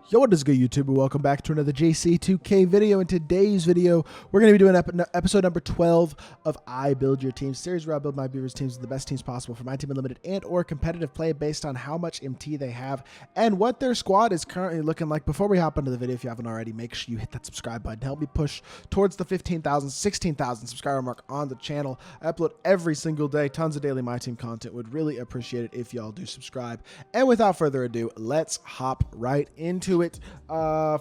Yo, what is good, YouTube? Welcome back to another JC2K video. In today's video, we're going to be doing episode number 12 of I Build Your Team series, where I build my viewers' teams with the best teams possible for my team unlimited and or competitive play based on how much MT they have and what their squad is currently looking like. Before we hop into the video, if you haven't already, make sure you hit that subscribe button. Help me push towards the 15,000, 16,000 subscriber mark on the channel. I upload every single day, tons of daily MyTEAM content. Would really appreciate it if y'all do subscribe. And without further ado, let's hop right into it.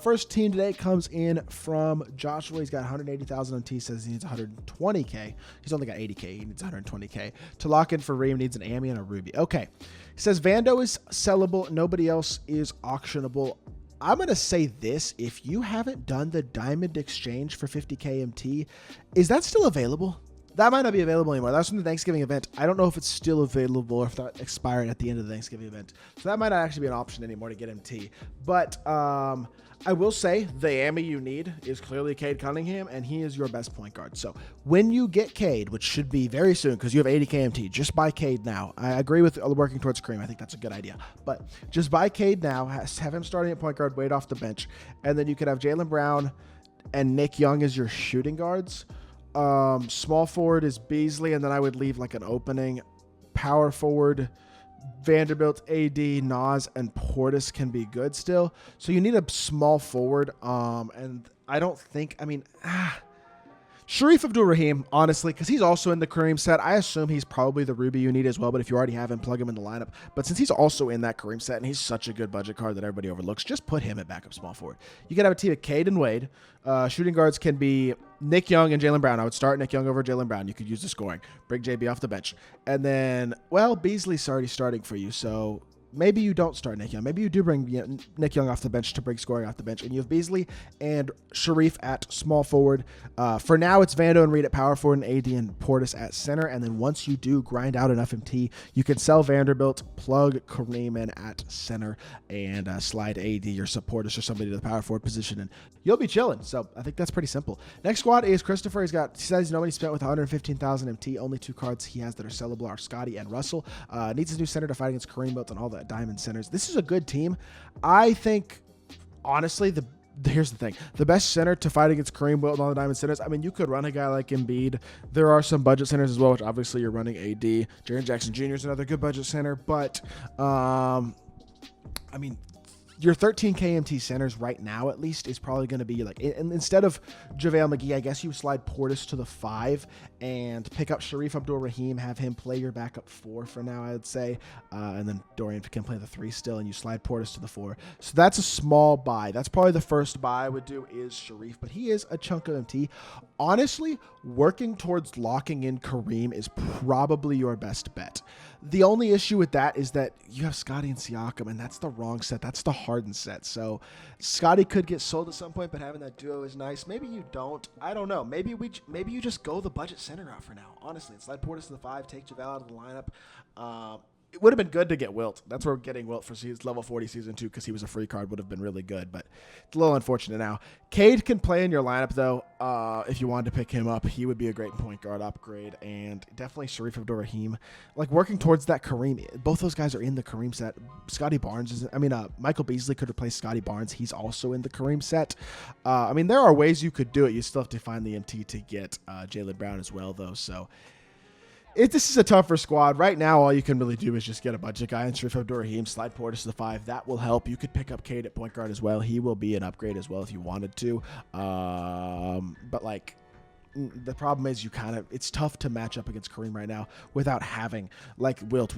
First team today comes in from Joshua. He's got 180,000 MT, says he needs 120k. He's only got 80k. He needs 120k. To lock in for Reem, needs an Ami and a Ruby. Okay. He says Vando is sellable. Nobody else is auctionable. I'm going to say this. If you haven't done the diamond exchange for 50k MT, is that still available? That might not be available anymore. That's from the Thanksgiving event. I don't know if it's still available or if that expired at the end of the Thanksgiving event. So that might not actually be an option anymore to get MT. But I will say the Ami you need is clearly Cade Cunningham, and he is your best point guard. So when you get Cade, which should be very soon because you have 80k MT, just buy Cade now. I agree with working towards Kareem. I think that's a good idea. But just buy Cade now, have him starting at point guard, wait off the bench, and then you could have Jaylen Brown and Nick Young as your shooting guards. Small forward is Beasley, and then I would leave like an opening. Power forward, Vanderbilt, AD, Nas, and Portis can be good still. So you need a small forward. And I don't think, Sharif Abdul-Rahim, honestly, because he's also in the Kareem set. I assume he's probably the Ruby you need as well, but if you already have him, plug him in the lineup. But since he's also in that Kareem set and he's such a good budget card that everybody overlooks, just put him at backup small forward. You could have a team of Cade and Wade. Shooting guards can be Nick Young and Jaylen Brown. I would start Nick Young over Jaylen Brown. You could use the scoring. Bring JB off the bench. And then, well, Beasley's already starting for you, so maybe you don't start Nick Young. Maybe you do bring Nick Young off the bench to bring scoring off the bench. And you have Beasley and Sharif at small forward. For now, it's Vando and Reed at power forward and AD and Portis at center. And then once you do grind out enough MT, you can sell Vanderbilt, plug Kareem in at center, and slide AD or Portis or somebody to the power forward position. And you'll be chilling. So I think that's pretty simple. Next squad is Christopher. He says nobody spent with 115,000 MT. Only two cards he has that are sellable are Scotty and Russell. Needs a new center to fight against Kareem built on all the diamond centers. This is a good team. I think, honestly, here's the thing. The best center to fight against Kareem built on all the diamond centers, I mean, you could run a guy like Embiid. There are some budget centers as well, which obviously you're running AD. Jaren Jackson Jr. is another good budget center, but, I mean, your 13k MT centers right now, at least, is probably going to be like, and instead of JaVale McGee, I guess you slide Portis to the 5 and pick up Sharif Abdul-Rahim, have him play your backup 4 for now, I would say. And then Dorian can play the 3 still, and you slide Portis to the 4. So that's a small buy. That's probably the first buy I would do is Sharif, but he is a chunk of MT. Honestly, working towards locking in Kareem is probably your best bet. The only issue with that is that you have Scotty and Siakam, and that's the wrong set. That's the Harden set. So Scotty could get sold at some point, but having that duo is nice. Maybe you don't. I don't know. Maybe you just go the budget center route for now, honestly. Slide Portis to the 5, take JaVale out of the lineup. It would have been good to get Wilt. That's where we're getting Wilt for level 40 season 2 because he was a free card, would have been really good, but it's a little unfortunate now. Cade can play in your lineup, though. If you wanted to pick him up, he would be a great point guard upgrade, and definitely Sharif Abdul-Rahim. Like, working towards that Kareem, both those guys are in the Kareem set. Scotty Barnes Michael Beasley could replace Scotty Barnes. He's also in the Kareem set. There are ways you could do it. You still have to find the MT to get Jaylen Brown as well, though, so this is a tougher squad. Right now, all you can really do is just get a budget guy and Sharif Abdul-Rahim, slide Portis to the 5. That will help. You could pick up Cade at point guard as well. He will be an upgrade as well if you wanted to. But, like, the problem is it's tough to match up against Kareem right now without having, like, Wilt.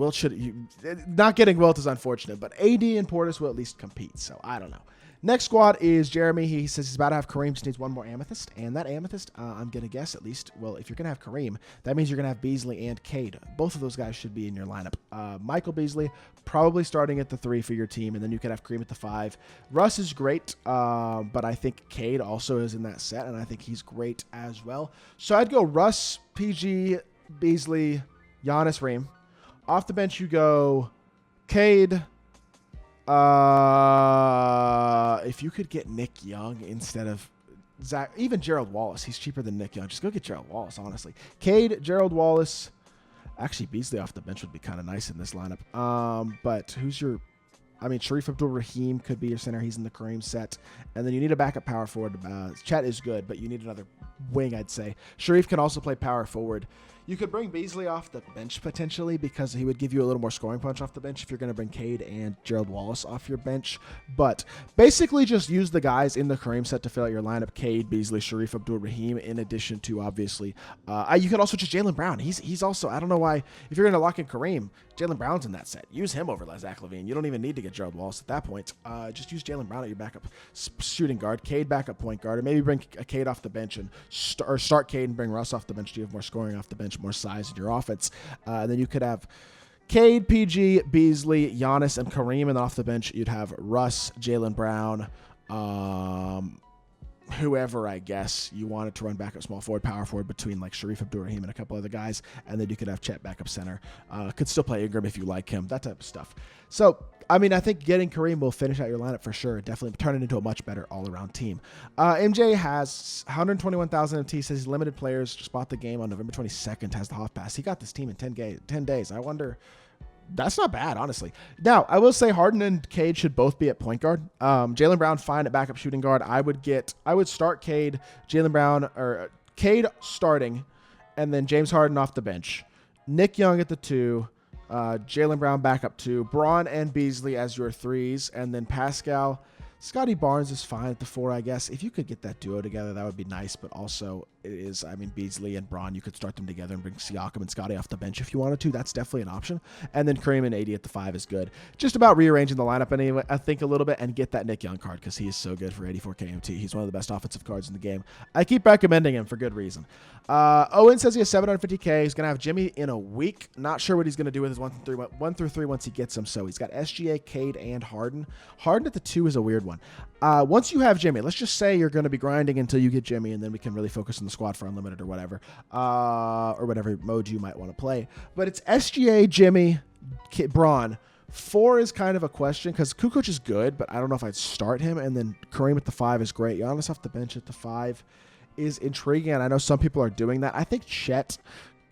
Not getting Wilt is unfortunate, but AD and Portis will at least compete, so I don't know. Next squad is Jeremy. He says he's about to have Kareem, just needs one more Amethyst. And that Amethyst, I'm going to guess at least, well, if you're going to have Kareem, that means you're going to have Beasley and Cade. Both of those guys should be in your lineup. Michael Beasley, probably starting at the 3 for your team, and then you could have Kareem at the 5. Russ is great, but I think Cade also is in that set, and I think he's great as well. So I'd go Russ, PG, Beasley, Giannis, Reem. Off the bench, you go Cade. If you could get Nick Young instead of Zach, even Gerald Wallace, he's cheaper than Nick Young. Just go get Gerald Wallace, honestly. Cade, Gerald Wallace. Actually, Beasley off the bench would be kind of nice in this lineup. But who's your I mean, Sharif Abdul-Rahim could be your center. He's in the Kareem set. And then you need a backup power forward. Chet is good, but you need another wing, I'd say. Sharif can also play power forward. You could bring Beasley off the bench potentially because he would give you a little more scoring punch off the bench if you're going to bring Cade and Gerald Wallace off your bench. But basically just use the guys in the Kareem set to fill out your lineup. Cade, Beasley, Sharif Abdul-Rahim, in addition to, obviously, you could also just Jaylen Brown. He's also, I don't know why, if you're going to lock in Kareem, Jaylen Brown's in that set. Use him over Zach LaVine. You don't even need to get Gerald Wallace at that point. Just use Jaylen Brown at your backup shooting guard, Cade backup point guard, or maybe bring a Cade off the bench and start Cade and bring Russ off the bench. Do you have more scoring off the bench, more size in your offense? And then you could have Cade, PG, Beasley, Giannis, and Kareem, and then off the bench you'd have Russ, Jaylen Brown, whoever, I guess, you wanted to run backup small forward, power forward between like Sharif Abdul-Rahim and a couple other guys, and then you could have Chet backup center. Could still play Ingram if you like him, that type of stuff. So, I mean, I think getting Kareem will finish out your lineup for sure. Definitely turn it into a much better all-around team. MJ has 121,000 MT, says he's limited players, just bought the game on November 22nd, has the Hoff Pass. He got this team in 10 days. I wonder... That's not bad, honestly. Now, I will say Harden and Cade should both be at point guard. Jaylen Brown, fine at backup shooting guard. I would start Cade, Jaylen Brown, or Cade starting, and then James Harden off the bench. Nick Young at the 2, Jaylen Brown backup 2, Braun and Beasley as your 3s, and then Pascal. Scotty Barnes is fine at the 4, I guess. If you could get that duo together, that would be nice. But also, it is, I mean, Beasley and Braun, you could start them together and bring Siakam and Scotty off the bench if you wanted to. That's definitely an option. And then Kareem and AD at the 5 is good. Just about rearranging the lineup anyway, I think, a little bit, and get that Nick Young card because he is so good for 84 KMT. He's one of the best offensive cards in the game. I keep recommending him for good reason. Owen says he has 750K. He's going to have Jimmy in a week. Not sure what he's going to do with his 1 through 3 once he gets him. So he's got SGA, Cade, and Harden. Harden at the 2 is a weird one. Once you have Jimmy, let's just say you're going to be grinding until you get Jimmy, and then we can really focus on the squad for Unlimited or whatever mode you might want to play. But it's SGA, Jimmy, Braun. 4 is kind of a question because Kukoc is good, but I don't know if I'd start him. And then Kareem at the 5 is great. Giannis off the bench at the 5 is intriguing, and I know some people are doing that. I think Chet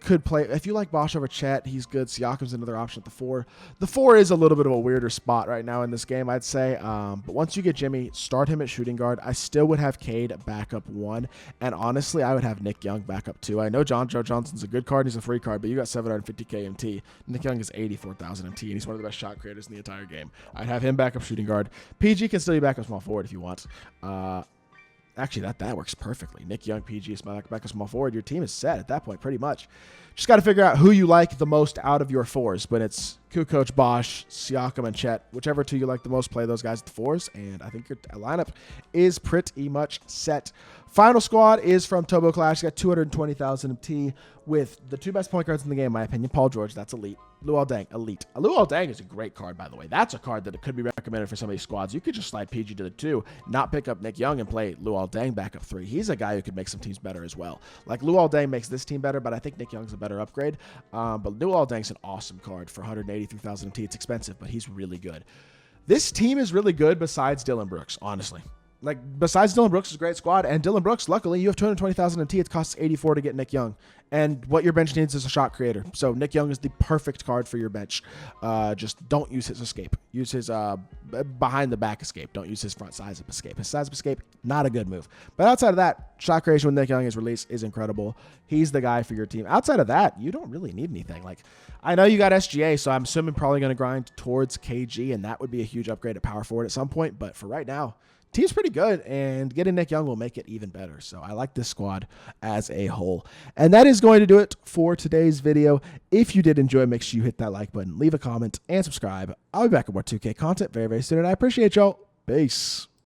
could play. If you like Bosch over Chet, he's good. Siakam's another option at the 4. The 4 is a little bit of a weirder spot right now in this game, I'd say. But once you get Jimmy, start him at shooting guard. I still would have Cade back up 1. And honestly, I would have Nick Young back up 2. I know Joe Johnson's a good card. He's a free card, but you got 750K MT. Nick Young is 84,000 MT, and he's one of the best shot creators in the entire game. I'd have him back up shooting guard. PG can still be back up small forward if you want. Actually, that works perfectly. Nick Young, PG, is back up small forward. Your team is set at that point, pretty much. Just got to figure out who you like the most out of your 4s. But it's Kukoc, Bosch, Siakam, and Chet. Whichever 2 you like the most, play those guys at the 4s. And I think your lineup is pretty much set. Final squad is from Tobo Clash. Got 220,000 MT with the 2 best point guards in the game, in my opinion. Paul George, that's elite. Luol Deng, elite. Luol Deng is a great card, by the way. That's a card that could be recommended for some of these squads. You could just slide PG to the 2, not pick up Nick Young, and play Luol Deng back up 3. He's a guy who could make some teams better as well. Like, Luol Deng makes this team better, but I think Nick Young's a better upgrade. But Luol Deng's an awesome card for 183,000 MT. It's expensive, but he's really good. This team is really good besides Dylan Brooks, honestly. Like, besides Dylan Brooks is a great squad, and Dylan Brooks, luckily, you have 220,000 MT. It costs 84 to get Nick Young. And what your bench needs is a shot creator. So Nick Young is the perfect card for your bench. Just don't use his escape. Use his behind-the-back escape. Don't use his front size of escape. His size of escape, not a good move. But outside of that, shot creation with Nick Young, his release is incredible. He's the guy for your team. Outside of that, you don't really need anything. Like, I know you got SGA, so I'm assuming probably going to grind towards KG, and that would be a huge upgrade at power forward at some point. But for right now, team's pretty good, and getting Nick Young will make it even better. So I like this squad as a whole. And that is going to do it for today's video. If you did enjoy, make sure you hit that like button, leave a comment, and subscribe. I'll be back with more 2K content very, very soon, and I appreciate y'all. Peace.